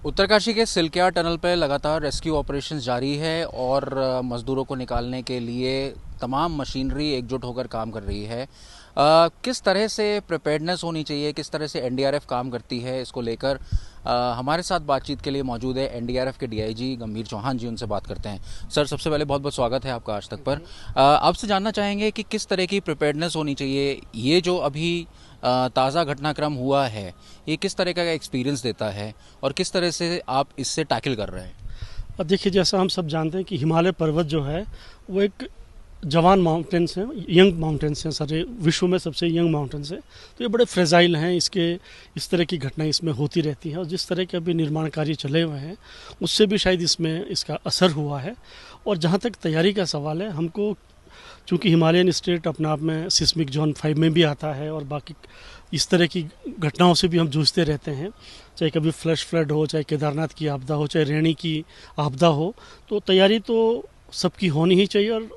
उत्तरकाशी के सिलक्या टनल पर लगातार रेस्क्यू ऑपरेशन जारी है और मज़दूरों को निकालने के लिए तमाम मशीनरी एकजुट होकर काम कर रही है। किस तरह से प्रिपेयर्डनेस होनी चाहिए, किस तरह से एनडीआरएफ काम करती है, इसको लेकर हमारे साथ बातचीत के लिए मौजूद है एनडीआरएफ के डीआईजी गंभीर चौहान जी। उनसे बात करते हैं। सर, सबसे पहले बहुत बहुत स्वागत है आपका आज तक पर। आपसे जानना चाहेंगे कि किस तरह की प्रिपेयर्डनेस होनी चाहिए। ये जो अभी ताज़ा घटनाक्रम हुआ है, ये किस तरह का एक्सपीरियंस देता है और किस तरह से आप इससे टैकल कर रहे हैं? अब देखिए, जैसा हम सब जानते हैं कि हिमालय पर्वत जो है वो एक जवान माउंटेन्स हैं, यंग माउंटेन्स हैं, सारे विश्व में सबसे यंग माउंटेन्स हैं। तो ये बड़े फ्रेजाइल हैं, इसके इस तरह की घटनाएं इसमें होती रहती हैं और जिस तरह के अभी निर्माण कार्य चले हुए हैं उससे भी शायद इसमें इसका असर हुआ है। और जहाँ तक तैयारी का सवाल है, हमको चूँकि हिमालयन स्टेट अपने आप में सिस्मिक जोन 5 में भी आता है और बाकी इस तरह की घटनाओं से भी हम जूझते रहते हैं, चाहे कभी फ्लैश फ्लड हो, चाहे केदारनाथ की आपदा हो, चाहे रेणी की आपदा हो। तो तैयारी तो सबकी होनी ही चाहिए। और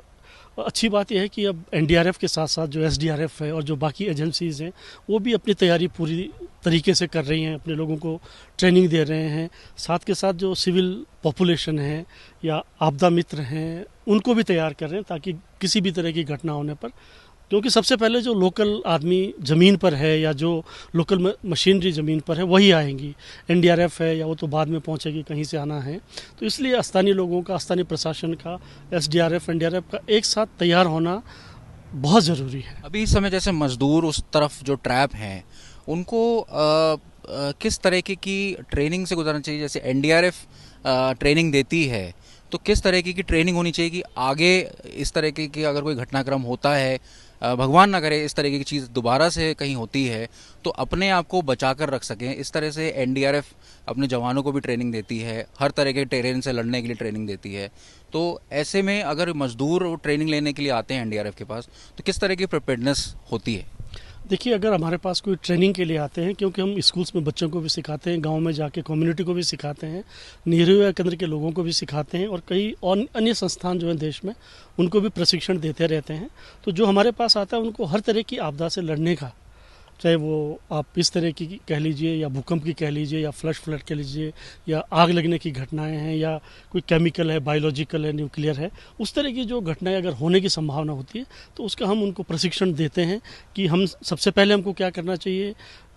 अच्छी बात यह है कि अब एनडीआरएफ के साथ साथ जो एसडीआरएफ है और जो बाकी एजेंसीज़ हैं वो भी अपनी तैयारी पूरी तरीके से कर रही हैं, अपने लोगों को ट्रेनिंग दे रहे हैं। साथ के साथ जो सिविल पॉपुलेशन है या आपदा मित्र हैं उनको भी तैयार कर रहे हैं ताकि किसी भी तरह की घटना होने पर, क्योंकि सबसे पहले जो लोकल आदमी ज़मीन पर है या जो लोकल मशीनरी ज़मीन पर है वही आएंगी। एनडीआरएफ है या वो तो बाद में पहुंचेगी, कहीं से आना है। तो इसलिए स्थानीय लोगों का, स्थानीय प्रशासन का, एसडीआरएफ एनडीआरएफ का एक साथ तैयार होना बहुत ज़रूरी है। अभी इस समय जैसे मजदूर उस तरफ जो ट्रैप हैं उनको किस तरीके की ट्रेनिंग से गुजरना चाहिए? जैसे एनडीआरएफ ट्रेनिंग देती है तो किस तरीके की ट्रेनिंग होनी चाहिए कि आगे इस तरीके की अगर कोई घटनाक्रम होता है, भगवान ना करे इस तरीके की चीज़ दोबारा से कहीं होती है, तो अपने आप को बचा कर रख सकें। इस तरह से एनडीआरएफ अपने जवानों को भी ट्रेनिंग देती है, हर तरह के टेरेन से लड़ने के लिए ट्रेनिंग देती है। तो ऐसे में अगर मजदूर ट्रेनिंग लेने के लिए आते हैं एनडीआरएफ के पास, तो किस तरह की प्रिपेयर्डनेस होती है? देखिए, अगर हमारे पास कोई ट्रेनिंग के लिए आते हैं, क्योंकि हम स्कूल्स में बच्चों को भी सिखाते हैं, गांव में जाके कम्युनिटी को भी सिखाते हैं, नेहरू केंद्र के लोगों को भी सिखाते हैं और कई और अन्य संस्थान जो हैं देश में उनको भी प्रशिक्षण देते रहते हैं। तो जो हमारे पास आता है उनको हर तरह की आपदा से लड़ने का, चाहे वो आप इस तरह की कह लीजिए या भूकंप की कह लीजिए या फ्लश फ्लड कह लीजिए या आग लगने की घटनाएं हैं या कोई केमिकल है, बायोलॉजिकल है, न्यूक्लियर है, उस तरह की जो घटनाएं अगर होने की संभावना होती है तो उसका हम उनको प्रशिक्षण देते हैं कि हम सबसे पहले हमको क्या करना चाहिए,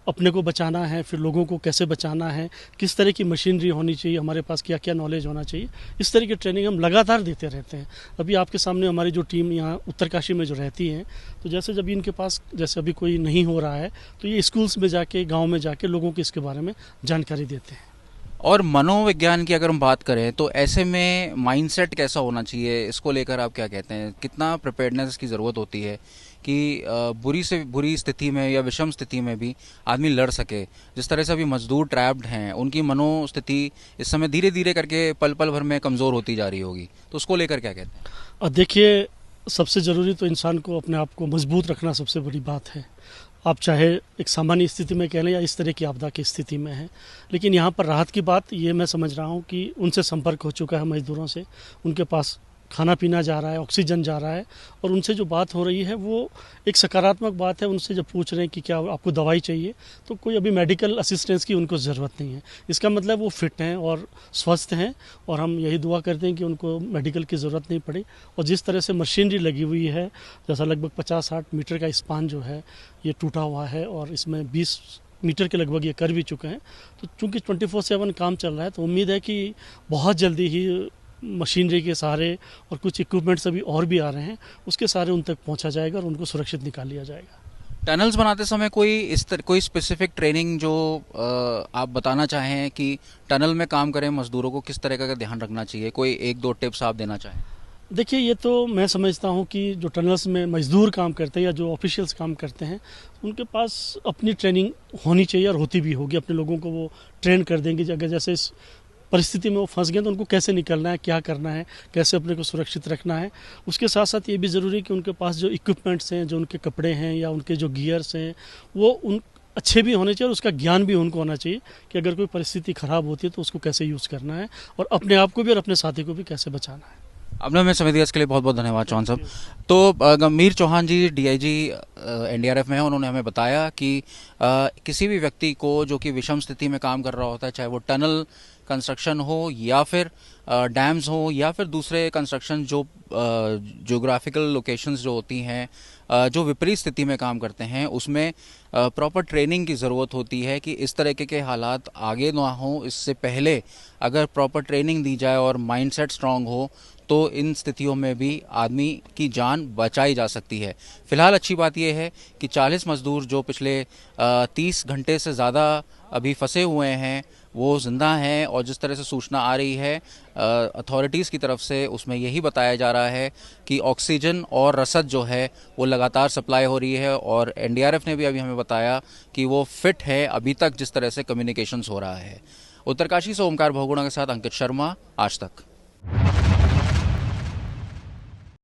अपने को बचाना है, फिर लोगों को कैसे बचाना है, किस तरह की मशीनरी होनी चाहिए, हमारे पास क्या क्या नॉलेज होना चाहिए। इस तरह की ट्रेनिंग हम लगातार देते रहते हैं। अभी आपके सामने हमारी जो टीम यहाँ उत्तरकाशी में जो रहती है, तो जैसे जब इनके पास जैसे अभी कोई नहीं हो रहा है तो ये स्कूल्स में जाके, गाँव में जाके लोगों को इसके बारे में जानकारी देते हैं। और मनोविज्ञान की अगर हम बात करें तो ऐसे में माइंडसेट कैसा होना चाहिए, इसको लेकर आप क्या कहते हैं? कितना प्रिपेयर्डनेस की ज़रूरत होती है कि बुरी से बुरी स्थिति में या विषम स्थिति में भी आदमी लड़ सके? जिस तरह से अभी मजदूर ट्रैप्ड हैं, उनकी मनोस्थिति इस समय धीरे धीरे करके पल पल भर में कमज़ोर होती जा रही होगी, तो उसको लेकर क्या कहते हैं? और देखिए, सबसे ज़रूरी तो इंसान को अपने आप को मजबूत रखना सबसे बड़ी बात है। आप चाहे एक सामान्य स्थिति में कह लें या इस तरह की आपदा की स्थिति में है, लेकिन यहाँ पर राहत की बात ये मैं समझ रहा हूँ कि उनसे संपर्क हो चुका है मजदूरों से, उनके पास खाना पीना जा रहा है, ऑक्सीजन जा रहा है और उनसे जो बात हो रही है वो एक सकारात्मक बात है। उनसे जब पूछ रहे हैं कि क्या आपको दवाई चाहिए, तो कोई अभी मेडिकल असिस्टेंस की उनको ज़रूरत नहीं है। इसका मतलब वो फिट हैं और स्वस्थ हैं और हम यही दुआ करते हैं कि उनको मेडिकल की ज़रूरत नहीं पड़े। और जिस तरह से मशीनरी लगी हुई है, जैसा लगभग 50-60 मीटर का स्पान जो है ये टूटा हुआ है और इसमें 20 मीटर के लगभग ये कर भी चुके हैं। तो चूँकि 24/7 काम चल रहा है तो उम्मीद है कि बहुत जल्दी ही मशीनरी के सहारे और कुछ इक्विपमेंट्स अभी और भी आ रहे हैं, उसके सहारे उन तक पहुंचा जाएगा और उनको सुरक्षित निकाल लिया जाएगा। टनल्स बनाते समय कोई स्पेसिफिक ट्रेनिंग जो आप बताना चाहें कि टनल में काम करें मजदूरों को किस तरह का ध्यान रखना चाहिए? कोई एक दो टिप्स आप देना चाहें? देखिए, ये तो मैं समझता हूँ कि जो टनल्स में मजदूर काम करते हैं या जो ऑफिशियल्स काम करते हैं उनके पास अपनी ट्रेनिंग होनी चाहिए और होती भी होगी। अपने लोगों को वो ट्रेन कर देंगे, अगर जैसे इस परिस्थिति में वो फंस गए तो उनको कैसे निकलना है, क्या करना है, कैसे अपने को सुरक्षित रखना है। उसके साथ साथ ये भी ज़रूरी है कि उनके पास जो इक्विपमेंट्स हैं, जो उनके कपड़े हैं या उनके जो गियर्स हैं, वो उन अच्छे भी होने चाहिए और उसका ज्ञान भी उनको होना चाहिए कि अगर कोई परिस्थिति ख़राब होती है तो उसको कैसे यूज़ करना है और अपने आप को भी और अपने साथी को भी कैसे बचाना है। आपने हमें समय दिया इसके लिए बहुत बहुत धन्यवाद चौहान साहब। तो गंभीर चौहान जी डीआईजी एनडीआरएफ में है, उन्होंने हमें बताया कि किसी भी व्यक्ति को जो कि विषम स्थिति में काम कर रहा होता है, चाहे वो टनल कंस्ट्रक्शन हो या फिर डैम्स हो या फिर दूसरे कंस्ट्रक्शन जो ज्योग्राफिकल लोकेशंस जो होती हैं, जो विपरीत स्थिति में काम करते हैं, उसमें प्रॉपर ट्रेनिंग की ज़रूरत होती है कि इस तरह के हालात आगे ना हो। इससे पहले अगर प्रॉपर ट्रेनिंग दी जाए और माइंडसेट स्ट्रांग हो तो इन स्थितियों में भी आदमी की जान बचाई जा सकती है। फिलहाल अच्छी बात यह है कि 40 मजदूर जो पिछले 30 घंटे से ज़्यादा अभी फंसे हुए हैं वो ज़िंदा हैं, और जिस तरह से सूचना आ रही है अथॉरिटीज़ की तरफ से उसमें यही बताया जा रहा है कि ऑक्सीजन और रसद जो है वो लगातार सप्लाई हो रही है, और एनडीआरएफ ने भी अभी हमें बताया कि वो फिट है अभी तक जिस तरह से कम्युनिकेशंस हो रहा है। उत्तरकाशी से ओमकार बहुगुणा के साथ अंकित शर्मा, आज तक।